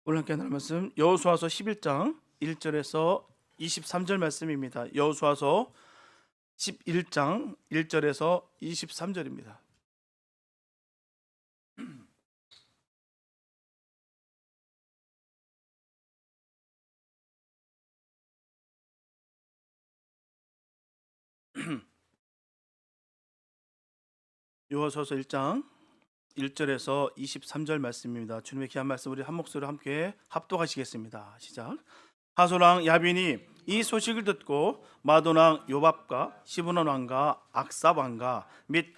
오늘 함께 나눌 말씀 여호수아서 11장 1절에서 23절 말씀입니다. 여호수아서 11장 1절에서 23절입니다. 여호수아서 1장 1절에서 23절 말씀입니다. 주님의 귀한 말씀 우리 한 목소리로 함께 합독하시겠습니다. 시작. 하솔왕 야빈이 이 소식을 듣고 마도왕 요밥과 시브논 왕과 악삽 왕과 및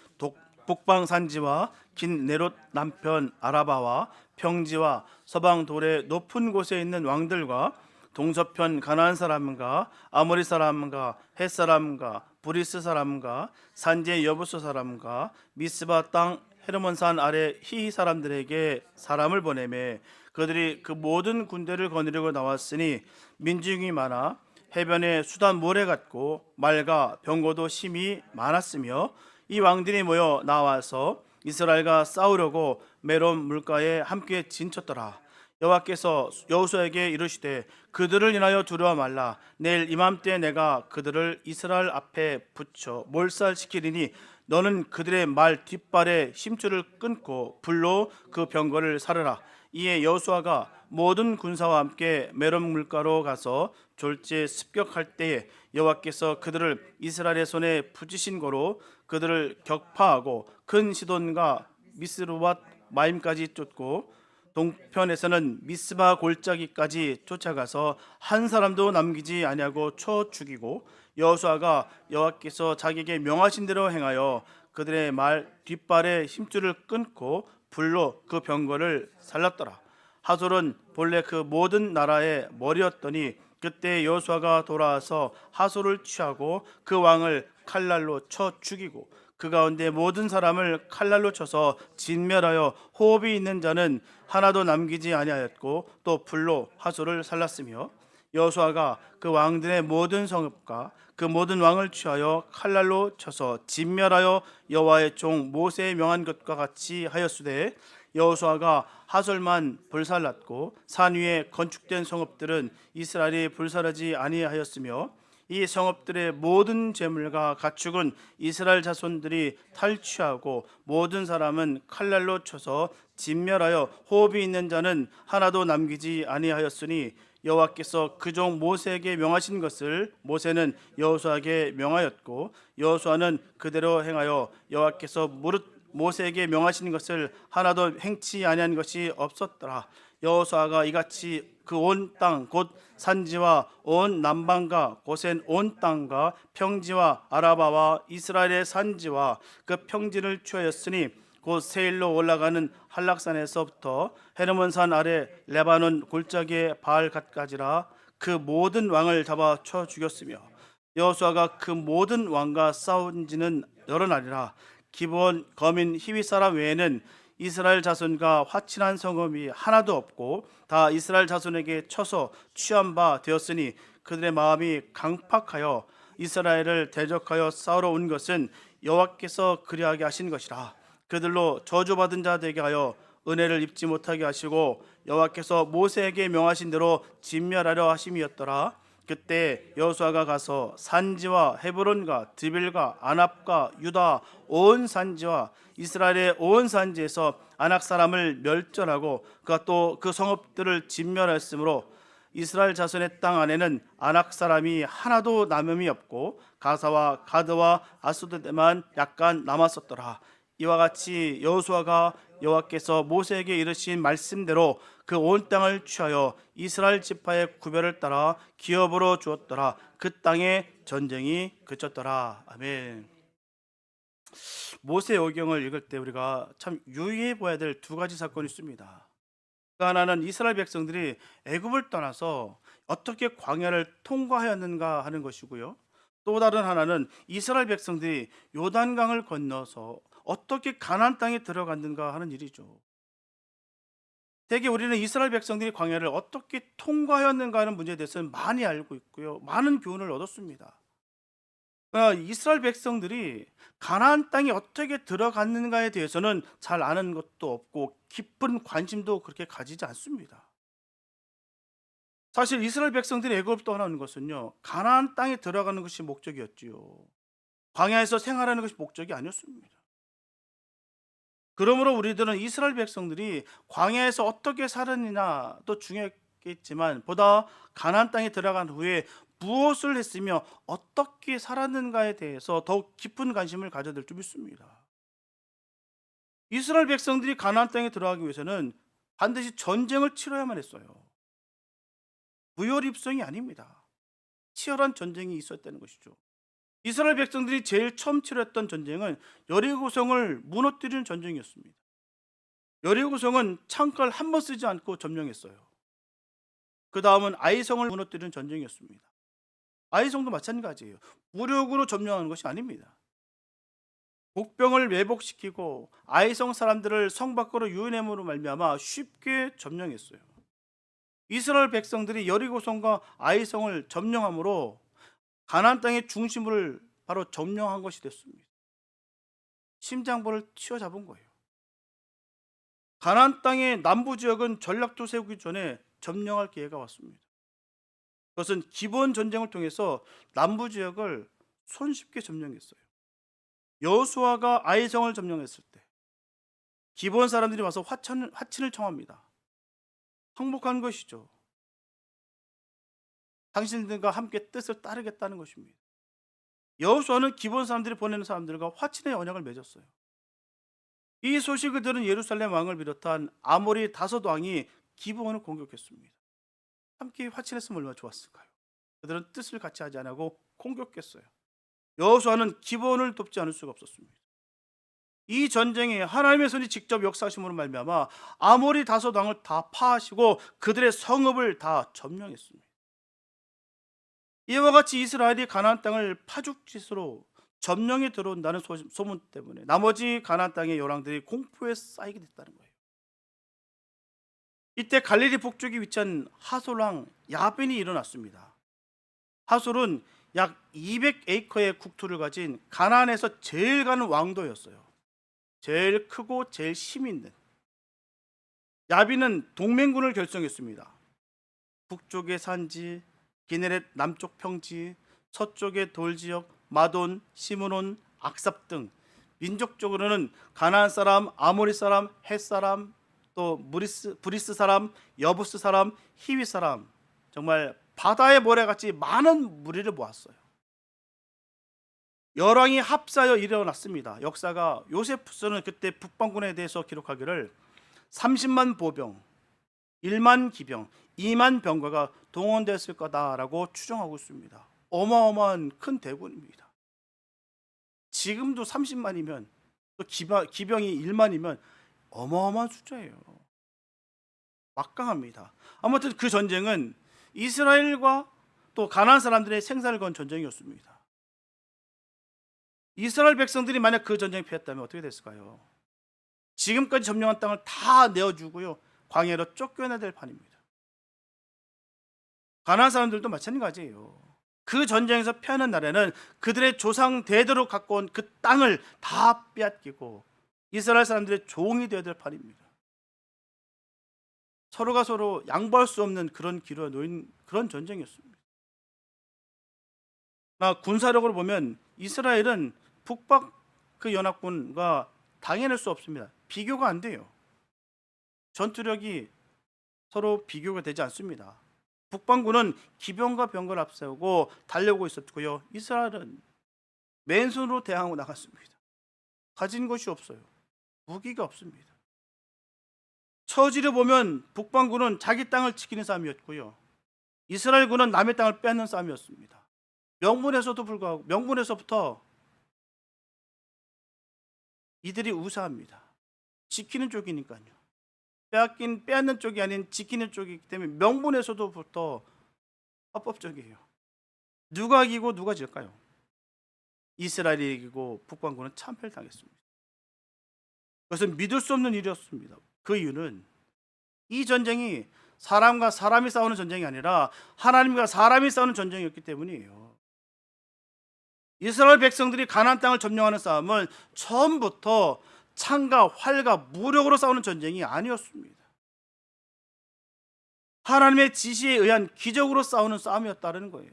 북방 산지와 긴 네롯 남편 아라바와 평지와 서방 돌의 높은 곳에 있는 왕들과 동서편 가나안 사람과 아모리 사람과 헷 사람과 브리스 사람과 산지의 여부스 사람과 미스바 땅 헤르몬산 아래 히 사람들에게 사람을 보내매 그들이 그 모든 군대를 거느리고 나왔으니 민중이 많아 해변에 수단 모래 같고 말과 병거도 심히 많았으며 이 왕들이 모여 나와서 이스라엘과 싸우려고 메론 물가에 함께 진쳤더라. 여호와께서 여호수아에게 이르시되 그들을 인하여 두려워 말라. 내일 이맘때 내가 그들을 이스라엘 앞에 붙여 몰살시키리니 너는 그들의 말 뒷발에 심줄을 끊고 불로 그 병거를 사르라. 이에 여호수아가 모든 군사와 함께 메론 물가로 가서 졸지에 습격할 때에 여호와께서 그들을 이스라엘의 손에 붙이신 거로 그들을 격파하고 큰 시돈과 미스루와 마임까지 쫓고 동편에서는 미스바 골짜기까지 쫓아가서 한 사람도 남기지 아니하고 쳐 죽이고 여호수아가 여호와께서 자기에게 명하신 대로 행하여 그들의 말 뒷발에 힘줄을 끊고 불로 그 병거를 살랐더라. 하솔은 본래 그 모든 나라의 머리였더니 그때 여호수아가 돌아와서 하솔을 취하고 그 왕을 칼날로 쳐 죽이고 그 가운데 모든 사람을 칼날로 쳐서 진멸하여 호흡이 있는 자는 하나도 남기지 아니하였고 또 불로 하솔을 살랐으며 여호수아가 그 왕들의 모든 성읍과 그 모든 왕을 취하여 칼날로 쳐서 진멸하여 여호와의 종 모세의 명한 것과 같이 하였으되 여호수아가 하솔만 불살랐고 산 위에 건축된 성읍들은 이스라엘이 불살하지 아니하였으며 이 성읍들의 모든 재물과 가축은 이스라엘 자손들이 탈취하고 모든 사람은 칼날로 쳐서 진멸하여 호흡이 있는 자는 하나도 남기지 아니하였으니 여호와께서 그 종 모세에게 명하신 것을 모세는 여호수아에게 명하였고 여호수아는 그대로 행하여 여호와께서 무릇 모세에게 명하신 것을 하나도 행치 아니한 것이 없었더라. 여호수아가 이같이 그 온 땅 곧 산지와 온 남방과 고센 온 땅과 평지와 아라바와 이스라엘의 산지와 그 평지를 취하였으니 곧 세일로 올라가는 한락산에서부터 헤르몬산 아래 레바논 골짜기의 바알갓까지라 그 모든 왕을 잡아 쳐 죽였으며 여호수아가 그 모든 왕과 싸운 지는 여러 날이라. 기브온 거민 히위 사람 외에는 이스라엘 자손과 화친한 성읍이 하나도 없고 다 이스라엘 자손에게 쳐서 취한 바 되었으니 그들의 마음이 강팍하여 이스라엘을 대적하여 싸우러 온 것은 여호와께서 그리하게 하신 것이라. 그들로 저주받은 자 되게 하여 은혜를 입지 못하게 하시고 여호와께서 모세에게 명하신 대로 진멸하려 하심이었더라. 그때 여호수아가 가서 산지와 헤브론과 드빌과 아납과 유다 온 산지와 이스라엘의 온 산지에서 아낙 사람을 멸절하고 그가 또 그 성읍들을 진멸하였으므로 이스라엘 자손의 땅 안에는 아낙 사람이 하나도 남음이 없고 가사와 가드와 아스돗에만 약간 남았었더라. 이와 같이 여호수아가 여호와께서 모세에게 이르신 말씀대로 그 온 땅을 취하여 이스라엘 지파의 구별을 따라 기업으로 주었더라. 그 땅에 전쟁이 그쳤더라. 아멘. 모세 오경을 읽을 때 우리가 참 유의해 봐야 될 두 가지 사건이 있습니다. 그 하나는 이스라엘 백성들이 애굽을 떠나서 어떻게 광야를 통과하였는가 하는 것이고요. 또 다른 하나는 이스라엘 백성들이 요단강을 건너서 어떻게 가나안 땅에 들어갔는가 하는 일이죠. 대개 우리는 이스라엘 백성들이 광야를 어떻게 통과하였는가 하는 문제에 대해서는 많이 알고 있고요. 많은 교훈을 얻었습니다. 그러나 이스라엘 백성들이 가나안 땅에 어떻게 들어갔는가에 대해서는 잘 아는 것도 없고 깊은 관심도 그렇게 가지지 않습니다. 사실 이스라엘 백성들이 애굽을 떠나는 것은요, 가나안 땅에 들어가는 것이 목적이었지요. 광야에서 생활하는 것이 목적이 아니었습니다. 그러므로 우리들은 이스라엘 백성들이 광야에서 어떻게 살았느냐도 중요했겠지만 보다 가나안 땅에 들어간 후에 무엇을 했으며 어떻게 살았는가에 대해서 더욱 깊은 관심을 가져야 될 줄 믿습니다. 이스라엘 백성들이 가나안 땅에 들어가기 위해서는 반드시 전쟁을 치러야만 했어요. 무혈입성이 아닙니다. 치열한 전쟁이 있었다는 것이죠. 이스라엘 백성들이 제일 처음 치렀던 전쟁은 여리고성을 무너뜨리는 전쟁이었습니다. 여리고성은 창칼 한 번 쓰지 않고 점령했어요. 그 다음은 아이성을 무너뜨리는 전쟁이었습니다. 아이성도 마찬가지예요. 무력으로 점령하는 것이 아닙니다. 복병을 매복시키고 아이성 사람들을 성 밖으로 유인함으로 말미암아 쉽게 점령했어요. 이스라엘 백성들이 여리고성과 아이성을 점령함으로 가나안 땅의 중심을 바로 점령한 것이 됐습니다. 심장부를 휘어잡은 거예요. 가나안 땅의 남부 지역은 전략도 세우기 전에 점령할 기회가 왔습니다. 그것은 기본 전쟁을 통해서 남부 지역을 손쉽게 점령했어요. 여호수아가 아이성을 점령했을 때 기본 사람들이 와서 화친을 청합니다. 항복한 것이죠. 당신들과 함께 뜻을 따르겠다는 것입니다. 여호수아는 기본 사람들이 보내는 사람들과 화친의 언약을 맺었어요. 이 소식을 들은 예루살렘 왕을 비롯한 아모리 다섯 왕이 기브온을 공격했습니다. 함께 화친했으면 얼마나 좋았을까요? 그들은 뜻을 같이 하지 않고 공격했어요. 여호수아는 기브온을 돕지 않을 수가 없었습니다. 이 전쟁에 하나님의 손이 직접 역사하심으로 말미암아 아모리 다섯 왕을 다 파하시고 그들의 성읍을 다 점령했습니다. 이와 같이 이스라엘이 가나안 땅을 파죽지수로 점령에 들어온다는 소문 때문에 나머지 가나안 땅의 열왕들이 공포에 쌓이게 됐다는 거예요. 이때 갈릴리 북쪽에 위치한 하솔 왕 야빈이 일어났습니다. 하솔은 약 200에이커의 국토를 가진 가나안에서 제일 가는 왕도였어요. 제일 크고 제일 힘 있는. 야빈은 동맹군을 결성했습니다. 북쪽의 산지, 기네렛 남쪽 평지, 서쪽의 돌지역, 마돈, 시므론, 악삽 등 민족적으로는 가나안 사람, 아모리 사람, 헷 사람, 또 브리스 사람, 여부스 사람, 히위 사람, 정말 바다의 모래같이 많은 무리를 모았어요. 열왕이 합사하여 일어났습니다. 역사가 요세푸스는 그때 북방군에 대해서 기록하기를 30만 보병, 1만 기병, 2만 병과가 동원됐을 거다라고 추정하고 있습니다. 어마어마한 큰 대군입니다. 지금도 30만이면 또 기병이 1만이면 어마어마한 숫자예요. 막강합니다. 아무튼 그 전쟁은 이스라엘과 또 가나안 사람들의 생사를 건 전쟁이었습니다. 이스라엘 백성들이 만약 그 전쟁에 피했다면 어떻게 됐을까요? 지금까지 점령한 땅을 다 내어주고요, 광야로 쫓겨나야 될 판입니다. 가나안 사람들도 마찬가지예요. 그 전쟁에서 피하는 날에는 그들의 조상 대대로 갖고 온 그 땅을 다 빼앗기고 이스라엘 사람들의 종이 되어야 될 판입니다. 서로가 서로 양보할 수 없는 그런 기로에 놓인 그런 전쟁이었습니다. 군사력으로 보면 이스라엘은 북방 그 연합군과 당해낼 수 없습니다. 비교가 안 돼요. 전투력이 서로 비교가 되지 않습니다. 북방군은 기병과 병거를 앞세우고 달려오고 있었고요, 이스라엘은 맨손으로 대항하고 나갔습니다. 가진 것이 없어요. 무기가 없습니다. 처지를 보면 북방군은 자기 땅을 지키는 싸움이었고요, 이스라엘군은 남의 땅을 빼앗는 싸움이었습니다. 명분에서부터 이들이 우세합니다. 지키는 쪽이니까요. 빼앗는 쪽이 아닌 지키는 쪽이기 때문에 명분에서도부터 합법적이에요. 누가 이기고 누가 질까요? 이스라엘이 이기고 북방군은 참패를 당했습니다. 그것은 믿을 수 없는 일이었습니다. 그 이유는 이 전쟁이 사람과 사람이 싸우는 전쟁이 아니라 하나님과 사람이 싸우는 전쟁이었기 때문이에요. 이스라엘 백성들이 가나안 땅을 점령하는 싸움은 처음부터 창과 활과 무력으로 싸우는 전쟁이 아니었습니다. 하나님의 지시에 의한 기적으로 싸우는 싸움이었다는 거예요.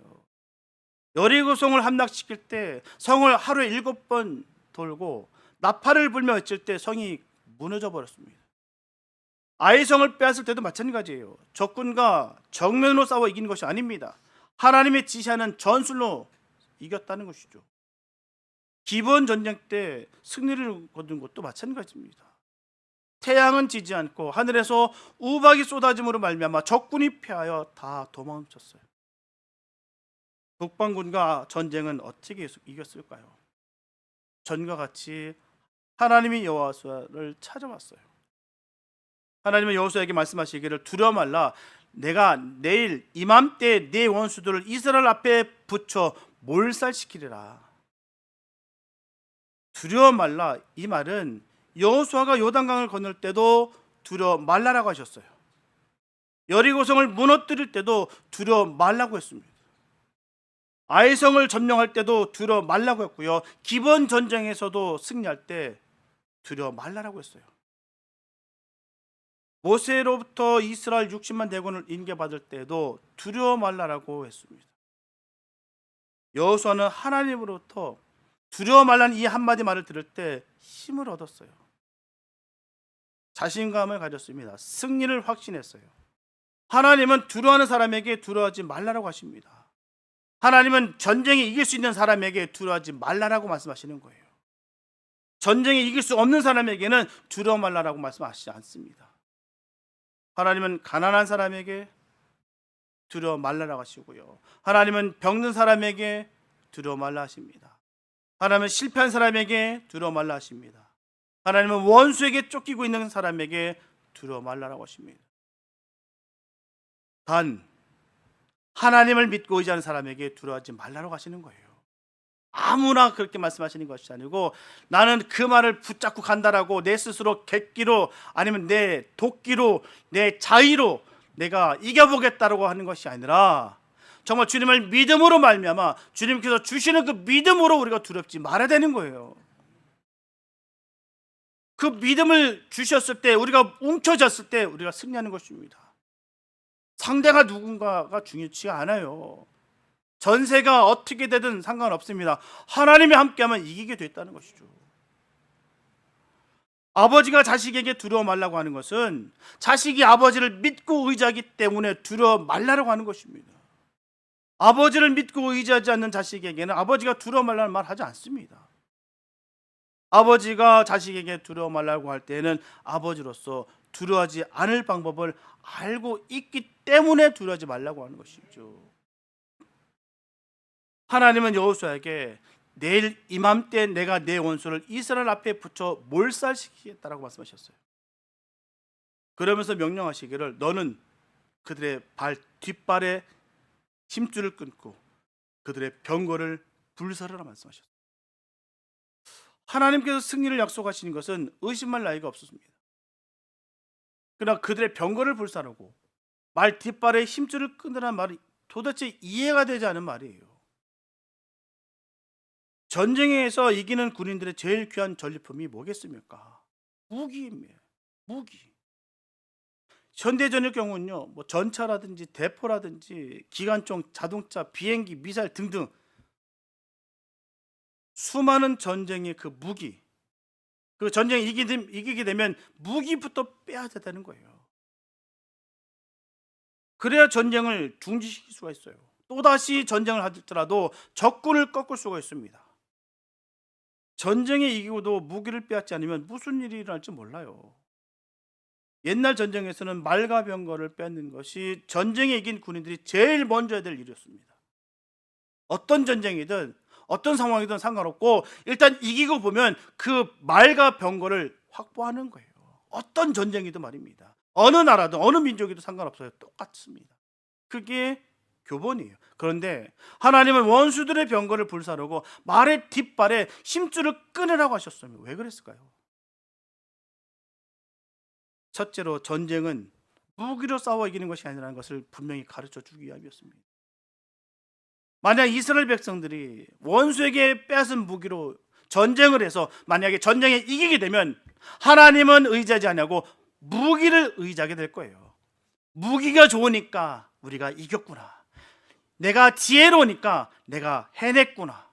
여리고 성을 함락시킬 때 성을 하루에 7번 돌고 나팔을 불며 외칠 때 성이 무너져 버렸습니다. 아이성을 빼앗을 때도 마찬가지예요. 적군과 정면으로 싸워 이긴 것이 아닙니다. 하나님의 지시하는 전술로 이겼다는 것이죠. 기본 전쟁 때 승리를 거둔 것도 마찬가지입니다. 태양은 지지 않고 하늘에서 우박이 쏟아짐으로 말미암아 적군이 패하여 다 도망쳤어요. 북방군과 전쟁은 어떻게 이겼을까요? 전과 같이 하나님이 여호수아를 찾아왔어요. 하나님은 여호수아에게 말씀하시기를 두려워 말라. 내가 내일 이맘때 네 원수들을 이스라엘 앞에 붙여 몰살시키리라. 두려워 말라. 이 말은 여호수아가 요단강을 건널 때도 두려워 말라라고 하셨어요. 여리고성을 무너뜨릴 때도 두려워 말라고 했습니다. 아이성을 점령할 때도 두려워 말라고 했고요. 기본 전쟁에서도 승리할 때 두려워 말라라고 했어요. 모세로부터 이스라엘 60만 대군을 인계받을 때도 두려워 말라라고 했습니다. 여호수아는 하나님으로부터 두려워 말라는 이 한마디 말을 들을 때 힘을 얻었어요. 자신감을 가졌습니다. 승리를 확신했어요. 하나님은 두려워하는 사람에게 두려워하지 말라라고 하십니다. 하나님은 전쟁에 이길 수 있는 사람에게 두려워하지 말라라고 말씀하시는 거예요. 전쟁에 이길 수 없는 사람에게는 두려워 말라라고 말씀하시지 않습니다. 하나님은 가난한 사람에게 두려워 말라라고 하시고요. 하나님은 병든 사람에게 두려워 말라 하십니다. 하나님은 실패한 사람에게 두려워 말라 하십니다. 하나님은 원수에게 쫓기고 있는 사람에게 두려워 말라라고 하십니다. 단 하나님을 믿고 의지하는 사람에게 두려워하지 말라고 하시는 거예요. 아무나 그렇게 말씀하시는 것이 아니고 나는 그 말을 붙잡고 간다라고 내 스스로 객기로 아니면 내 도끼로 내 자의로 내가 이겨보겠다라고 하는 것이 아니라 정말 주님을 믿음으로 말미암아 주님께서 주시는 그 믿음으로 우리가 두렵지 말아야 되는 거예요. 그 믿음을 주셨을 때 우리가 움켜졌을 때 우리가 승리하는 것입니다. 상대가 누군가가 중요치가 않아요. 전세가 어떻게 되든 상관없습니다. 하나님이 함께하면 이기게 됐다는 것이죠. 아버지가 자식에게 두려워 말라고 하는 것은 자식이 아버지를 믿고 의지하기 때문에 두려워 말라고 하는 것입니다. 아버지를 믿고 의지하지 않는 자식에게는 아버지가 두려워 말라는 말 하지 않습니다. 아버지가 자식에게 두려워 말라고 할 때는 아버지로서 두려워하지 않을 방법을 알고 있기 때문에 두려워하지 말라고 하는 것이죠. 하나님은 여호수아에게 내일 이맘때 내가 내 원수를 이스라엘 앞에 붙여 몰살시키겠다라고 말씀하셨어요. 그러면서 명령하시기를 너는 그들의 발 뒷발에 힘줄을 끊고 그들의 병거를 불사르라 말씀하셨어요. 하나님께서 승리를 약속하신 것은 의심할 나위가 없었습니다. 그러나 그들의 병거를 불사르고 말 뒷발에 힘줄을 끊으라는 말이 도대체 이해가 되지 않은 말이에요. 전쟁에서 이기는 군인들의 제일 귀한 전리품이 뭐겠습니까? 무기입니다. 무기. 현대전의 경우는요, 뭐 전차라든지 대포라든지 기관총, 자동차, 비행기, 미사일 등등 수많은 전쟁의 그 무기, 그 전쟁에 이기게 되면 무기부터 빼야 되는 거예요. 그래야 전쟁을 중지시킬 수가 있어요. 또다시 전쟁을 하더라도 적군을 꺾을 수가 있습니다. 전쟁에 이기고도 무기를 빼앗지 않으면 무슨 일이 일어날지 몰라요. 옛날 전쟁에서는 말과 병거를 뺏는 것이 전쟁에 이긴 군인들이 제일 먼저 해야 될 일이었습니다. 어떤 전쟁이든 어떤 상황이든 상관없고 일단 이기고 보면 그 말과 병거를 확보하는 거예요. 어떤 전쟁이든 말입니다. 어느 나라든 어느 민족이든 상관없어요. 똑같습니다. 그게 교본이에요. 그런데 하나님은 원수들의 병거를 불사르고 말의 뒷발에 힘줄을 끊으라고 하셨어요. 왜 그랬을까요? 첫째로 전쟁은 무기로 싸워 이기는 것이 아니라는 것을 분명히 가르쳐 주기 위함이었습니다. 만약 이스라엘 백성들이 원수에게 빼앗은 무기로 전쟁을 해서 만약에 전쟁에 이기게 되면 하나님은 의지하지 않냐고 무기를 의지하게 될 거예요. 무기가 좋으니까 우리가 이겼구나. 내가 지혜로우니까 내가 해냈구나.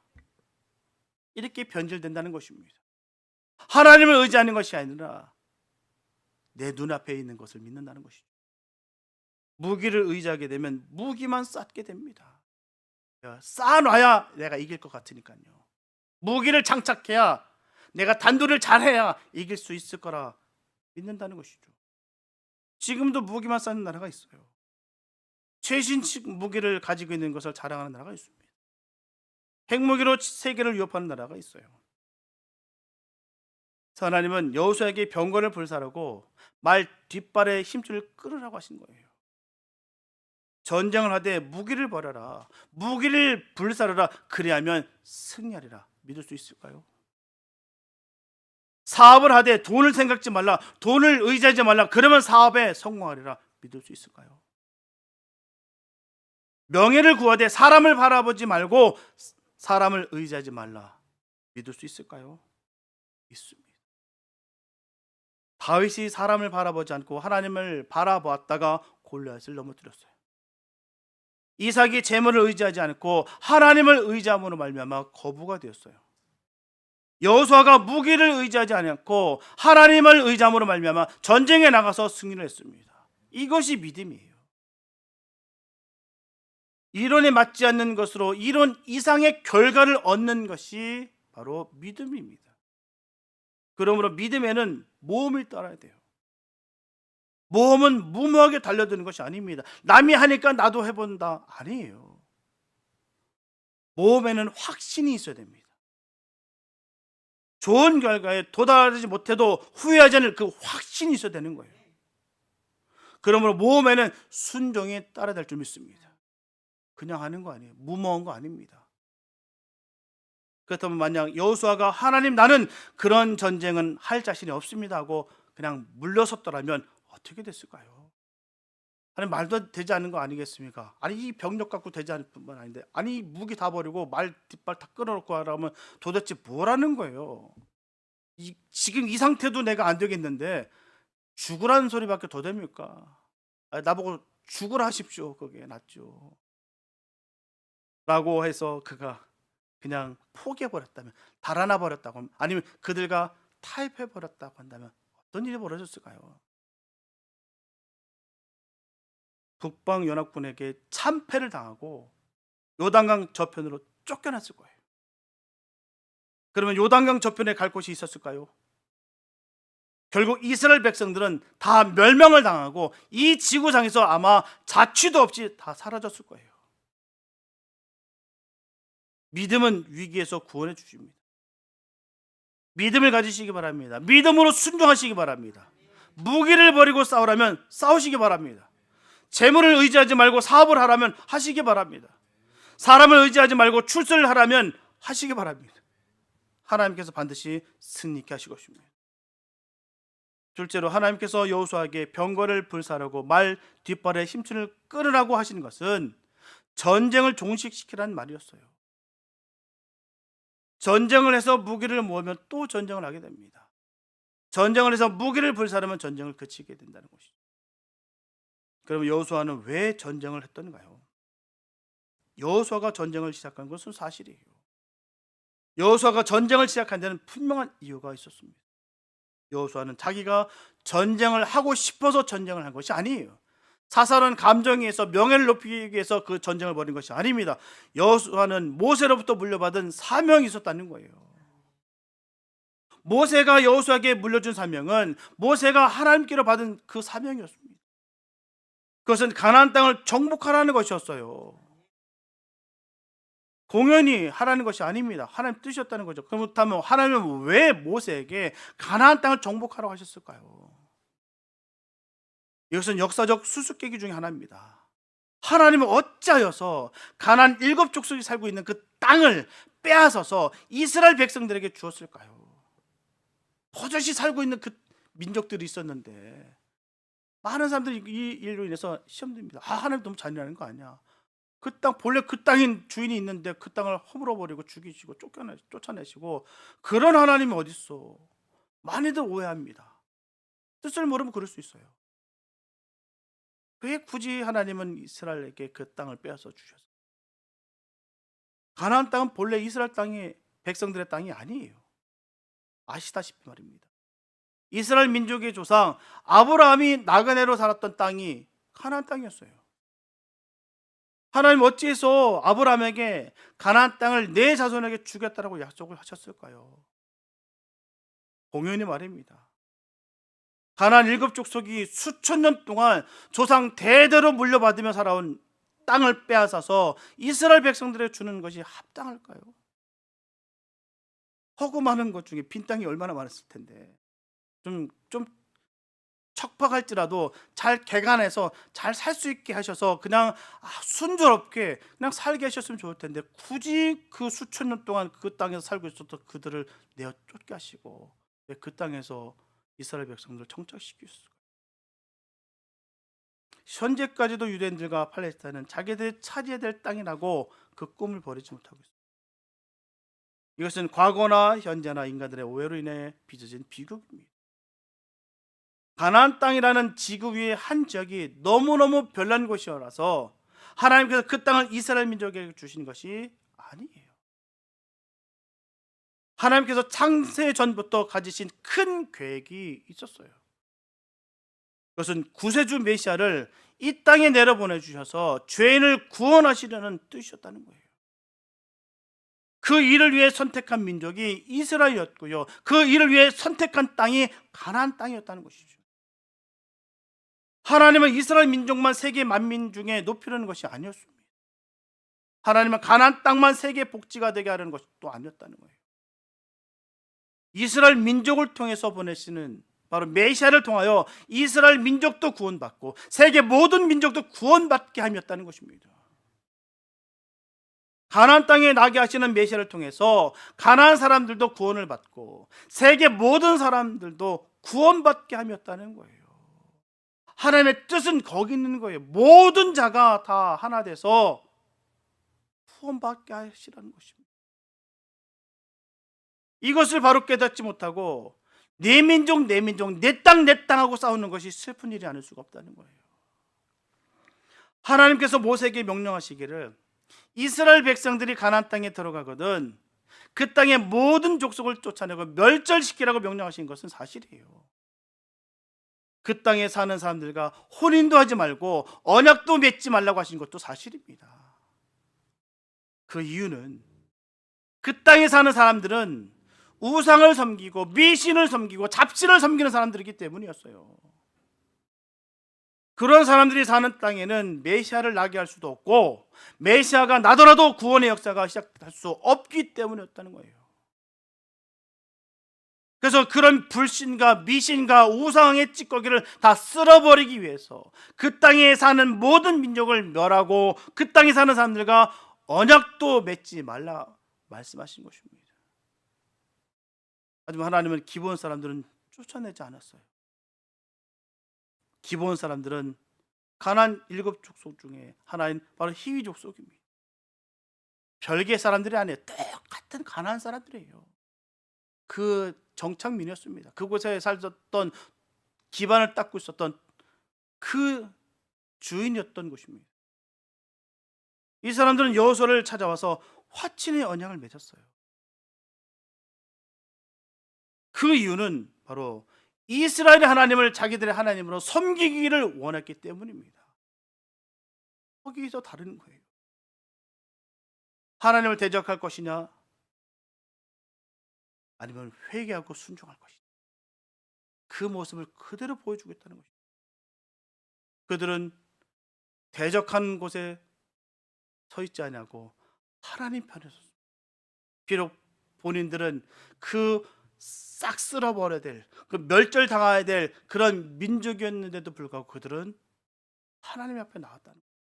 이렇게 변질된다는 것입니다. 하나님을 의지하는 것이 아니라 내 눈앞에 있는 것을 믿는다는 것이죠. 무기를 의지하게 되면 무기만 쌓게 됩니다. 쌓아놔야 내가 이길 것 같으니까요. 무기를 장착해야, 내가 단도를 잘해야 이길 수 있을 거라 믿는다는 것이죠. 지금도 무기만 쌓는 나라가 있어요. 최신식 무기를 가지고 있는 것을 자랑하는 나라가 있습니다. 핵무기로 세계를 위협하는 나라가 있어요. 하나님은 여호수아에게 병거를 불사르고 말 뒷발에 힘줄을 끌으라고 하신 거예요. 전쟁을 하되 무기를 버려라, 무기를 불사르라, 그리하면 승리하리라. 믿을 수 있을까요? 사업을 하되 돈을 생각지 말라, 돈을 의지하지 말라, 그러면 사업에 성공하리라. 믿을 수 있을까요? 명예를 구하되 사람을 바라보지 말고 사람을 의지하지 말라. 믿을 수 있을까요? 있습니다. 다윗이 사람을 바라보지 않고 하나님을 바라보았다가 골리앗을 넘어뜨렸어요. 이삭이 재물을 의지하지 않고 하나님을 의지함으로 말미암아 거부가 되었어요. 여호수아가 무기를 의지하지 않고 하나님을 의지함으로 말미암아 전쟁에 나가서 승리를 했습니다. 이것이 믿음이에요. 이론에 맞지 않는 것으로 이론 이상의 결과를 얻는 것이 바로 믿음입니다. 그러므로 믿음에는 모험을 따라야 돼요. 모험은 무모하게 달려드는 것이 아닙니다. 남이 하니까 나도 해본다, 아니에요. 모험에는 확신이 있어야 됩니다. 좋은 결과에 도달하지 못해도 후회하지 않을 그 확신이 있어야 되는 거예요. 그러므로 모험에는 순종이 따라야 될 줄 믿습니다. 그냥 하는 거 아니에요. 무모한 거 아닙니다. 그렇다면 만약 여호수아가 하나님, 나는 그런 전쟁은 할 자신이 없습니다 하고 그냥 물러섰더라면 어떻게 됐을까요? 아니, 말도 되지 않는 거 아니겠습니까? 아니, 이 병력 갖고 되지 않을 뿐만 아닌데, 아니, 무기 다 버리고 말 뒷발 다 끊어놓고 하라면 도대체 뭐라는 거예요? 지금 이 상태도 내가 안 되겠는데 죽으라는 소리밖에 더 됩니까? 아니, 나보고 죽으라 하십시오. 그게 낫죠. 라고 해서 그가 그냥 포기해버렸다면, 달아나 버렸다고, 아니면 그들과 타협해버렸다고 한다면 어떤 일이 벌어졌을까요? 북방연합군에게 참패를 당하고 요단강 저편으로 쫓겨났을 거예요. 그러면 요단강 저편에 갈 곳이 있었을까요? 결국 이스라엘 백성들은 다 멸망을 당하고 이 지구상에서 아마 자취도 없이 다 사라졌을 거예요. 믿음은 위기에서 구원해 주십니다. 믿음을 가지시기 바랍니다. 믿음으로 순종하시기 바랍니다. 무기를 버리고 싸우라면 싸우시기 바랍니다. 재물을 의지하지 말고 사업을 하라면 하시기 바랍니다. 사람을 의지하지 말고 출세를 하라면 하시기 바랍니다. 하나님께서 반드시 승리케 하실 것입니다. 둘째로, 하나님께서 여호수아에게 병거를 불사르고 말 뒷발에 힘줄을 끊으라고 하시는 것은 전쟁을 종식시키라는 말이었어요. 전쟁을 해서 무기를 모으면 또 전쟁을 하게 됩니다. 전쟁을 해서 무기를 불사르면 전쟁을 그치게 된다는 것이죠. 그럼 여호수아는 왜 전쟁을 했던가요? 여호수아가 전쟁을 시작한 것은 사실이에요. 여호수아가 전쟁을 시작한 데는 분명한 이유가 있었습니다. 여호수아는 자기가 전쟁을 하고 싶어서 전쟁을 한 것이 아니에요. 사사로운 감정에 의해서 명예를 높이기 위해서 그 전쟁을 벌인 것이 아닙니다. 여호수아는 모세로부터 물려받은 사명이 있었다는 거예요. 모세가 여호수아에게 물려준 사명은 모세가 하나님께로 받은 그 사명이었습니다. 그것은 가나안 땅을 정복하라는 것이었어요. 공연히 하라는 것이 아닙니다. 하나님 뜻이었다는 거죠. 그렇다면 하나님은 왜 모세에게 가나안 땅을 정복하라고 하셨을까요? 이것은 역사적 수수께끼 중에 하나입니다. 하나님은 어찌하여서 가나안 7족속이 살고 있는 그 땅을 빼앗아서 이스라엘 백성들에게 주었을까요? 버젓이 살고 있는 그 민족들이 있었는데 많은 사람들이 이 일로 인해서 시험 듭니다. 하나님 너무 잔인하는 거 아니야? 그 땅, 본래 그 땅인 주인이 있는데 그 땅을 허물어버리고 죽이시고 쫓아내시고, 그런 하나님이 어디 있어? 많이들 오해합니다. 뜻을 모르면 그럴 수 있어요. 왜 굳이 하나님은 이스라엘에게 그 땅을 빼앗아 주셨어요? 가나안 땅은 본래 이스라엘 땅이 백성들의 땅이 아니에요. 아시다시피 말입니다. 이스라엘 민족의 조상 아브라함이 나그네로 살았던 땅이 가나안 땅이었어요. 하나님 어찌해서 아브라함에게 가나안 땅을 내 자손에게 주겠다라고 약속을 하셨을까요? 공연히 말입니다. 가나안 일곱 족속이 수천 년 동안 조상 대대로 물려받으며 살아온 땅을 빼앗아서 이스라엘 백성들에게 주는 것이 합당할까요? 허구 많은 것 중에 빈 땅이 얼마나 많았을 텐데 좀 척박할지라도 잘 개간해서 잘 살 수 있게 하셔서 그냥 순조롭게 그냥 살게 하셨으면 좋을 텐데 굳이 그 수천 년 동안 그 땅에서 살고 있었던 그들을 내어 쫓게 하시고 그 땅에서 이스라엘 백성들을 청착시켰을까요? 현재까지도 유대인들과 팔레스타인은 자기들이 차지해야 될 땅이라고 그 꿈을 버리지 못하고 있습니다. 이것은 과거나 현재나 인간들의 오해로 인해 빚어진 비극입니다. 가나안 땅이라는 지구 위의 한 지역이 너무너무 별난 곳이어서 하나님께서 그 땅을 이스라엘 민족에게 주신 것이 아니에요. 하나님께서 창세 전부터 가지신 큰 계획이 있었어요. 그것은 구세주 메시아를 이 땅에 내려보내 주셔서 죄인을 구원하시려는 뜻이었다는 거예요. 그 일을 위해 선택한 민족이 이스라엘이었고요. 그 일을 위해 선택한 땅이 가나안 땅이었다는 것이죠. 하나님은 이스라엘 민족만 세계 만민 중에 높이려는 것이 아니었습니다. 하나님은 가나안 땅만 세계 복지가 되게 하려는 것도 아니었다는 거예요. 이스라엘 민족을 통해서 보내시는 바로 메시아를 통하여 이스라엘 민족도 구원받고 세계 모든 민족도 구원받게 함이었다는 것입니다. 가나안 땅에 나게 하시는 메시아를 통해서 가나안 사람들도 구원을 받고 세계 모든 사람들도 구원받게 함이었다는 거예요. 하나님의 뜻은 거기 있는 거예요. 모든 자가 다 하나 돼서 구원받게 하시라는 것입니다. 이것을 바로 깨닫지 못하고 내 민족 내 민족 내 땅 내 땅하고 싸우는 것이 슬픈 일이 아닐 수가 없다는 거예요. 하나님께서 모세에게 명령하시기를 이스라엘 백성들이 가나안 땅에 들어가거든 그 땅의 모든 족속을 쫓아내고 멸절시키라고 명령하신 것은 사실이에요. 그 땅에 사는 사람들과 혼인도 하지 말고 언약도 맺지 말라고 하신 것도 사실입니다. 그 이유는 그 땅에 사는 사람들은 우상을 섬기고 미신을 섬기고 잡신을 섬기는 사람들이기 때문이었어요. 그런 사람들이 사는 땅에는 메시아를 나게 할 수도 없고 메시아가 나더라도 구원의 역사가 시작할 수 없기 때문이었다는 거예요. 그래서 그런 불신과 미신과 우상의 찌꺼기를 다 쓸어버리기 위해서 그 땅에 사는 모든 민족을 멸하고 그 땅에 사는 사람들과 언약도 맺지 말라 말씀하신 것입니다. 하지만 하나님은 기브온 사람들은 쫓아내지 않았어요. 기브온 사람들은 가나안 일곱 족속 중에 하나인 바로 히위 족속입니다. 별개 사람들이 아니에요. 똑같은 가나안 사람들이에요. 그 정착민이었습니다. 그곳에 살았던 기반을 닦고 있었던 그 주인이었던 곳입니다. 이 사람들은 여호수아를 찾아와서 화친의 언약을 맺었어요. 그 이유는 바로 이스라엘의 하나님을 자기들의 하나님으로 섬기기를 원했기 때문입니다. 거기서 다른 거예요. 하나님을 대적할 것이냐 아니면 회개하고 순종할 것이냐 그 모습을 그대로 보여주겠다는 것입니다. 그들은 대적한 곳에 서 있지 않냐고 하나님 편에 섰습니다. 비록 본인들은 그 싹 쓸어버려야 될, 그 멸절당해야 될 그런 민족이었는데도 불구하고 그들은 하나님 앞에 나왔다는 거예요.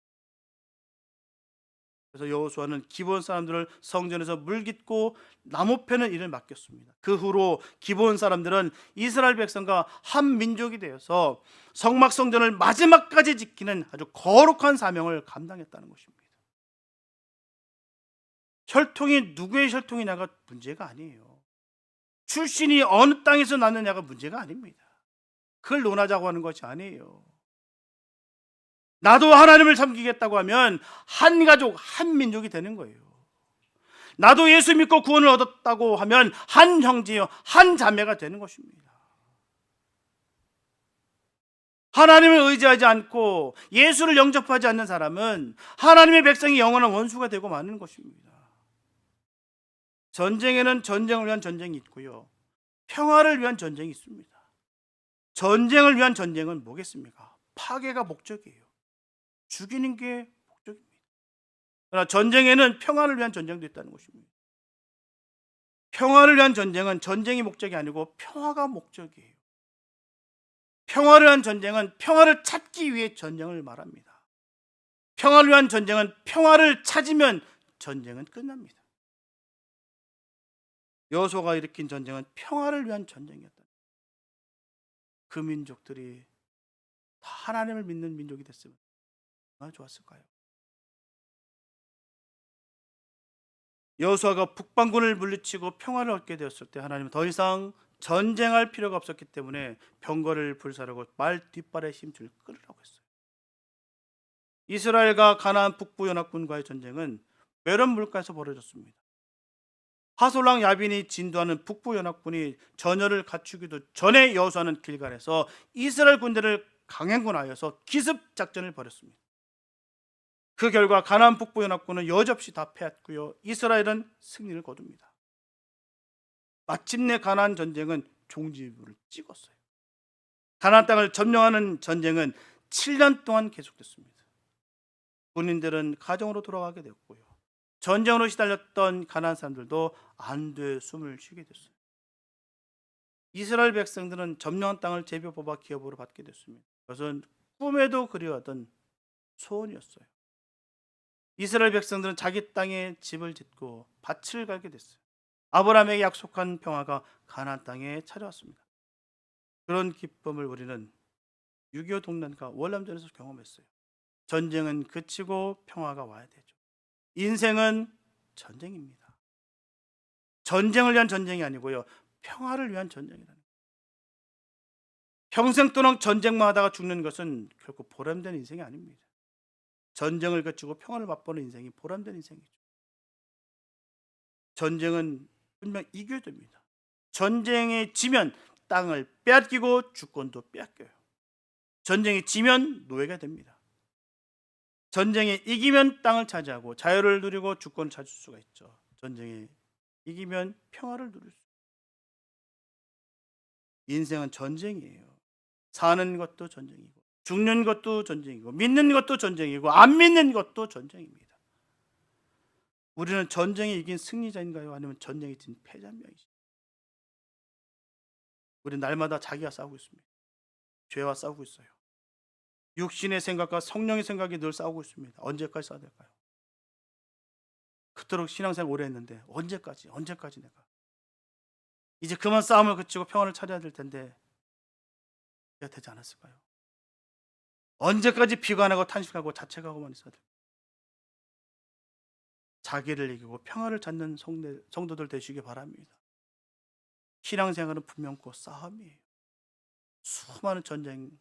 그래서 여호수아는 기브온 사람들을 성전에서 물깃고 나무 패는 일을 맡겼습니다. 그 후로 기브온 사람들은 이스라엘 백성과 한 민족이 되어서 성막 성전을 마지막까지 지키는 아주 거룩한 사명을 감당했다는 것입니다. 혈통이 누구의 혈통이냐가 문제가 아니에요. 출신이 어느 땅에서 났느냐가 문제가 아닙니다. 그걸 논하자고 하는 것이 아니에요. 나도 하나님을 섬기겠다고 하면 한 가족, 한 민족이 되는 거예요. 나도 예수 믿고 구원을 얻었다고 하면 한 형제요, 한 자매가 되는 것입니다. 하나님을 의지하지 않고 예수를 영접하지 않는 사람은 하나님의 백성이 영원한 원수가 되고 마는 것입니다. 전쟁에는 전쟁을 위한 전쟁이 있고요, 평화를 위한 전쟁이 있습니다. 전쟁을 위한 전쟁은 뭐겠습니까? 파괴가 목적이에요. 죽이는 게 목적입니다. 그러나 전쟁에는 평화를 위한 전쟁도 있다는 것입니다. 평화를 위한 전쟁은 전쟁이 목적이 아니고 평화가 목적이에요. 평화를 위한 전쟁은 평화를 찾기 위해 전쟁을 말합니다. 평화를 위한 전쟁은 평화를 찾으면 전쟁은 끝납니다. 여호수아가 일으킨 전쟁은 평화를 위한 전쟁이었다. 그 민족들이 다 하나님을 믿는 민족이 됐으면 얼마나 좋았을까요? 여호수아가 북방군을 물리치고 평화를 얻게 되었을 때 하나님은 더 이상 전쟁할 필요가 없었기 때문에 병거를 불사르고 말 뒷발에 힘줄 끌으라고 했어요. 이스라엘과 가나안 북부 연합군과의 전쟁은 메론 물가에서 벌어졌습니다. 하솔랑 야빈이 진도하는 북부 연합군이 전열을 갖추기도 전에 여호수아는 길갈에서 이스라엘 군대를 강행군하여서 기습 작전을 벌였습니다. 그 결과 가나안 북부 연합군은 여지없이 다 패했고요, 이스라엘은 승리를 거둡니다. 마침내 가나안 전쟁은 종지부를 찍었어요. 가나안 땅을 점령하는 전쟁은 7년 동안 계속됐습니다. 군인들은 가정으로 돌아가게 됐고요, 전쟁으로 시달렸던 가나안 사람들도 안도의 숨을 쉬게 됐어요. 이스라엘 백성들은 점령한 땅을 제비 뽑아 기업으로 받게 됐습니다. 그것은 꿈에도 그리워하던 소원이었어요. 이스라엘 백성들은 자기 땅에 집을 짓고 밭을 갈게 됐어요. 아브라함에게 약속한 평화가 가나안 땅에 찾아왔습니다. 그런 기쁨을 우리는 6.25 동란과 월남전에서 경험했어요. 전쟁은 그치고 평화가 와야 되죠. 인생은 전쟁입니다. 전쟁을 위한 전쟁이 아니고요, 평화를 위한 전쟁이라는 거예요. 평생 동안 전쟁만 하다가 죽는 것은 결코 보람된 인생이 아닙니다. 전쟁을 거치고 평화를 맛보는 인생이 보람된 인생이죠. 전쟁은 분명 이겨야 됩니다. 전쟁에 지면 땅을 빼앗기고 주권도 빼앗겨요. 전쟁에 지면 노예가 됩니다. 전쟁에 이기면 땅을 차지하고 자유를 누리고 주권을 찾을 수가 있죠. 전쟁에 이기면 평화를 누릴 수 있어요. 인생은 전쟁이에요. 사는 것도 전쟁이고 죽는 것도 전쟁이고 믿는 것도 전쟁이고 안 믿는 것도 전쟁입니다. 우리는 전쟁에 이긴 승리자인가요? 아니면 전쟁에 진 패자명이죠? 우리는 날마다 자기와 싸우고 있습니다. 죄와 싸우고 있어요. 육신의 생각과 성령의 생각이 늘 싸우고 있습니다. 언제까지 싸워야 될까요? 그토록 신앙생활 오래 했는데 언제까지 내가 이제 그만 싸움을 그치고 평화를 찾아야 될 텐데 그게 되지 않았을까요? 언제까지 비관하고 탄식하고 자책하고만 있어야 될까요? 자기를 이기고 평화를 찾는 성도들 되시기 바랍니다. 신앙생활은 분명코 싸움이에요. 수많은 전쟁,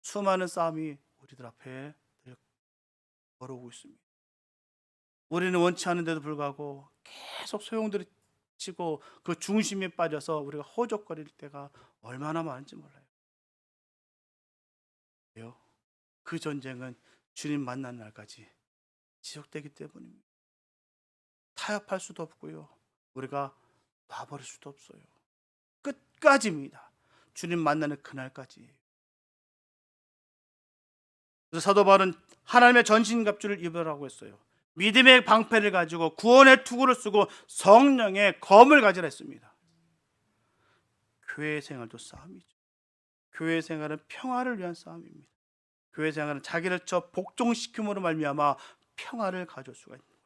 수많은 싸움이 우리들 앞에 걸어오고 있습니다. 우리는 원치 않은데도 불구하고 계속 소용돌이 치고 그 중심에 빠져서 우리가 허적거릴 때가 얼마나 많은지 몰라요. 그 전쟁은 주님 만난 날까지 지속되기 때문입니다. 타협할 수도 없고요, 우리가 놔버릴 수도 없어요. 끝까지입니다. 주님 만나는 그날까지. 그래서 사도 바울은 하나님의 전신갑주를 입으라고 했어요. 믿음의 방패를 가지고 구원의 투구를 쓰고 성령의 검을 가지라 했습니다. 교회 생활도 싸움이죠. 교회 생활은 평화를 위한 싸움입니다. 교회 생활은 자기를 복종시킴으로 말미암아 평화를 가져올 수가 있는 거예요.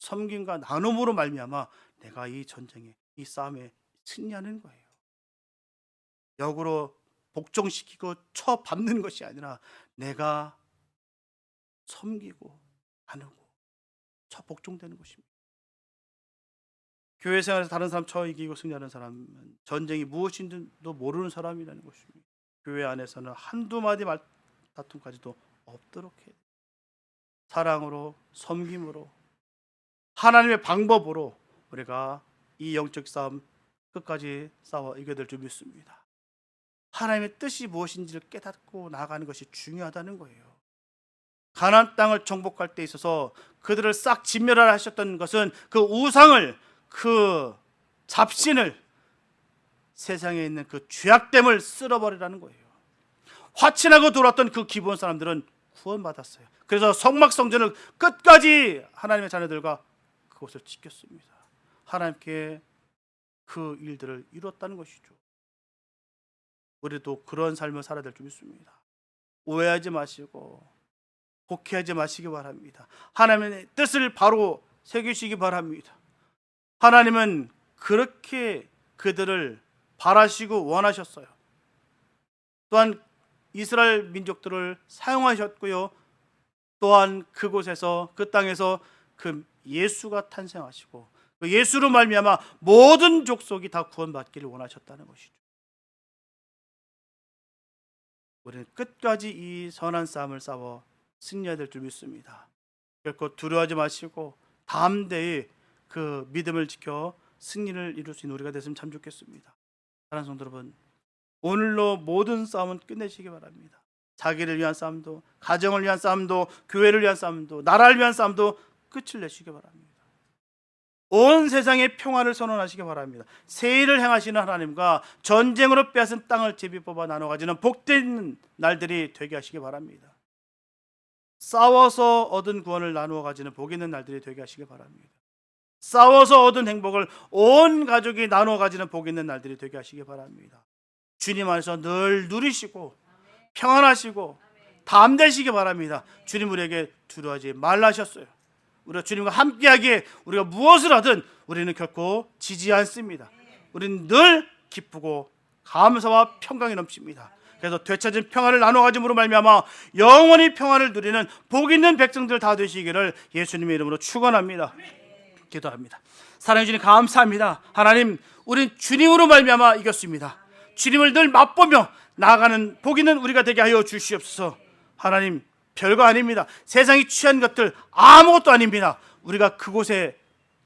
섬김과 나눔으로 말미암아 내가 이 전쟁에, 이 싸움에 승리하는 거예요. 역으로 복종시키고 쳐밟는 것이 아니라 내가 섬기고 나누고 복종되는 것입니다. 교회 생활에서 다른 사람 이기고 승리하는 사람은 전쟁이 무엇인지도 모르는 사람이라는 것입니다. 교회 안에서는 한두 마디 다툼까지도 없도록 해야 돼요. 사랑으로, 섬김으로, 하나님의 방법으로 우리가 이 영적 싸움 끝까지 싸워 이겨야 될 줄 믿습니다. 하나님의 뜻이 무엇인지를 깨닫고 나아가는 것이 중요하다는 거예요. 가나안 땅을 정복할 때 있어서 그들을 싹 진멸하라 하셨던 것은 그 우상을, 그 잡신을, 세상에 있는 그 죄악됨을 쓸어버리라는 거예요. 화친하고 돌아왔던 그 기브온 사람들은 구원받았어요. 그래서 성막성전을 끝까지 하나님의 자녀들과 그곳을 지켰습니다. 하나님께 그 일들을 이뤘다는 것이죠. 우리도 그런 삶을 살아야 될 줄 믿습니다. 오해하지 마시고 복해하지 마시기 바랍니다. 하나님의 뜻을 바로 새기시기 바랍니다. 하나님은 그렇게 그들을 바라시고 원하셨어요. 또한 이스라엘 민족들을 사용하셨고요. 또한 그곳에서, 그 땅에서 그 예수가 탄생하시고 그 예수로 말미암아 모든 족속이 다 구원받기를 원하셨다는 것이죠. 우리는 끝까지 이 선한 싸움을 싸워 승리해야 될 줄 믿습니다. 결코 두려워하지 마시고 담대히 그 믿음을 지켜 승리를 이룰 수 있는 우리가 됐으면 참 좋겠습니다. 사랑하는 성도 여러분, 오늘로 모든 싸움은 끝내시기 바랍니다. 자기를 위한 싸움도, 가정을 위한 싸움도, 교회를 위한 싸움도, 나라를 위한 싸움도 끝을 내시기 바랍니다. 온 세상에 평화를 선언하시기 바랍니다. 세일을 행하시는 하나님과 전쟁으로 빼앗은 땅을 제비 뽑아 나눠 가지는 복된 날들이 되게 하시기 바랍니다. 싸워서 얻은 구원을 나누어 가지는 복 있는 날들이 되게 하시기 바랍니다. 싸워서 얻은 행복을 온 가족이 나누어 가지는 복 있는 날들이 되게 하시기 바랍니다. 주님 안에서 늘 누리시고 평안하시고 담대시기 바랍니다. 주님 우리에게 두려워하지 말라 하셨어요. 우리가 주님과 함께하기에 우리가 무엇을 하든 우리는 결코 지지 않습니다. 우리는 늘 기쁘고 감사와 평강이 넘칩니다. 그래서 되찾은 평안을 나눠 가짐으로 말미암아 영원히 평안을 누리는 복 있는 백성들 다 되시기를 예수님의 이름으로 축원합니다. 기도합니다. 사랑해 주님 감사합니다. 하나님, 우린 주님으로 말미암아 이겼습니다. 주님을 늘 맛보며 나아가는 복 있는 우리가 되게 하여 주시옵소서. 하나님, 별거 아닙니다. 세상이 취한 것들 아무것도 아닙니다. 우리가 그곳에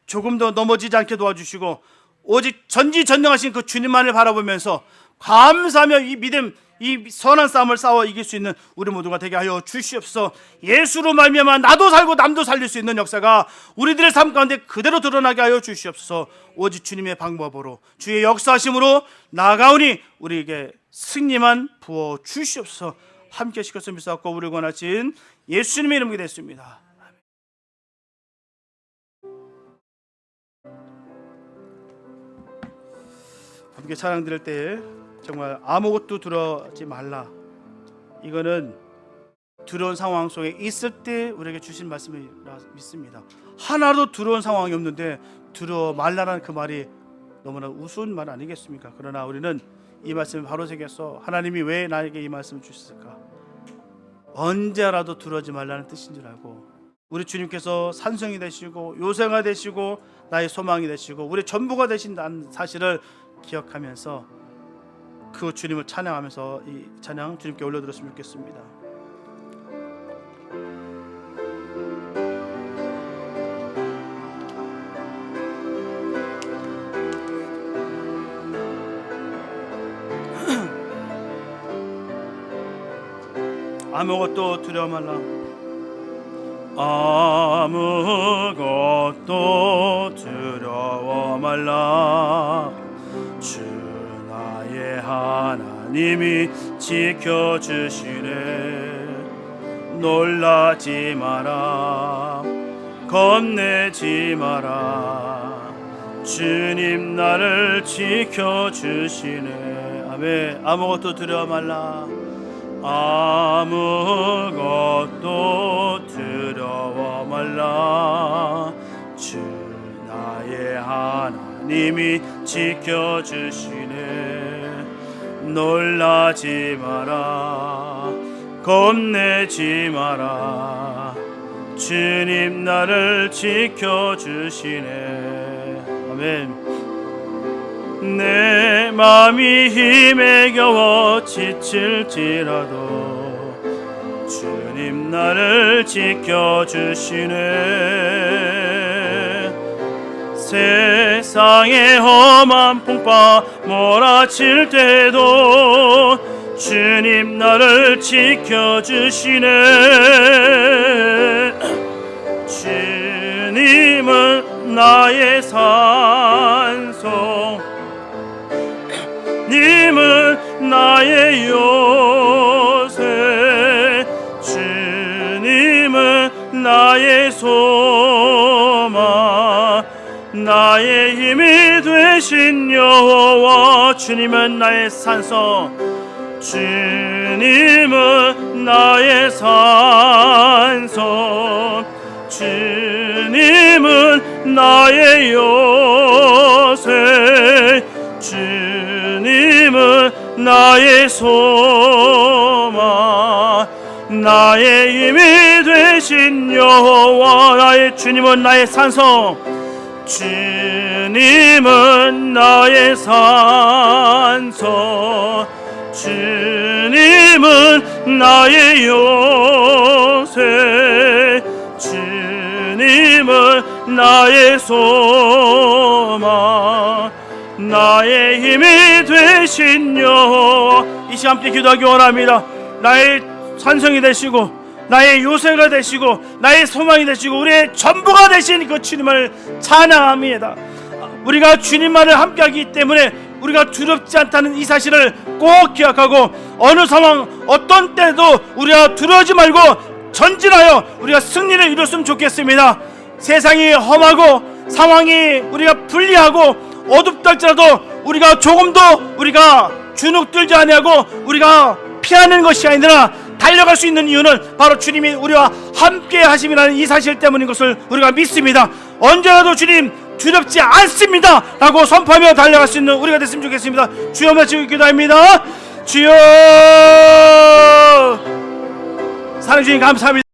조금 더 넘어지지 않게 도와주시고 오직 전지전능하신 그 주님만을 바라보면서 감사하며 이 믿음, 이 선한 싸움을 싸워 이길 수 있는 우리 모두가 되게 하여 주시옵소서. 예수로 말미암아 나도 살고 남도 살릴 수 있는 역사가 우리들의 삶 가운데 그대로 드러나게 하여 주시옵소서. 오직 주님의 방법으로, 주의 역사하심으로 나아가오니 우리에게 승리만 부어 주시옵소서. 함께 시켜서 믿사옵고 우리를 권하신 예수님의 이름으로 기도했습니다. 함께 찬양 드릴 때 정말 아무것도 두려워하지 말라, 이거는 두려운 상황 속에 있을 때 우리에게 주신 말씀이라 믿습니다. 하나도 두려운 상황이 없는데 두려워 말라라는 그 말이 너무나 우스운 말 아니겠습니까? 그러나 우리는 이 말씀을 바로 새겨서 하나님이 왜 나에게 이 말씀을 주셨을까? 언제라도 두려워하지 말라는 뜻인 줄 알고 우리 주님께서 산성이 되시고 요새가 되시고 나의 소망이 되시고 우리 전부가 되신다는 사실을 기억하면서 그 주님을 찬양하면서 이 찬양 주님께 올려드렸으면 좋겠습니다. 아무것도 두려워 말라, 아무것도 두려워 말라. 주 나의 하나님이 지켜주시네. 놀라지 마라, 겁내지 마라. 주님 나를 지켜주시네. 아멘. 아무것도 두려워 말라, 아무것도 두려워 말라. 주 나의 하나님이 지켜주시네. 놀라지 마라, 겁내지 마라. 주님 나를 지켜주시네. 아멘. 내 맘이 힘에 겨워 지칠지라도 주님 나를 지켜주시네. 세상의 험한 풍파 몰아칠 때도 주님 나를 지켜주시네. 주님은 나의 산소, 님은 나의 요새, 주님은 나의 소망, 나의 힘이 되신 여호와. 주님은 나의 산소, 주님은 나의 산소, 주님은 나의 요새, 주님은 나의 소망, 나의 힘이 되신 여호와. 나의 주님은 나의 산소, 주님은 나의 산소, 주님은 나의 요새, 주님은 나의 소망, 나의 힘이 되신 여호와. 이 시간 함께 기도하기 원합니다. 나의 산성이 되시고 나의 요새가 되시고 나의 소망이 되시고 우리의 전부가 되신 그 주님을 찬양합니다. 우리가 주님만을 함께하기 때문에 우리가 두렵지 않다는 이 사실을 꼭 기억하고, 어느 상황 어떤 때도 우리가 두려워하지 말고 전진하여 우리가 승리를 이뤘으면 좋겠습니다. 세상이 험하고 상황이 우리가 불리하고 어둡다 할지라도 우리가 조금도 우리가 주눅들지 아니하고 우리가 피하는 것이 아니라 달려갈 수 있는 이유는 바로 주님이 우리와 함께 하심이라는 이 사실 때문인 것을 우리가 믿습니다. 언제라도 주님 두렵지 않습니다 라고 선포하며 달려갈 수 있는 우리가 됐으면 좋겠습니다. 주여 말씀 기도합니다. 주여, 사랑해 주님 감사합니다.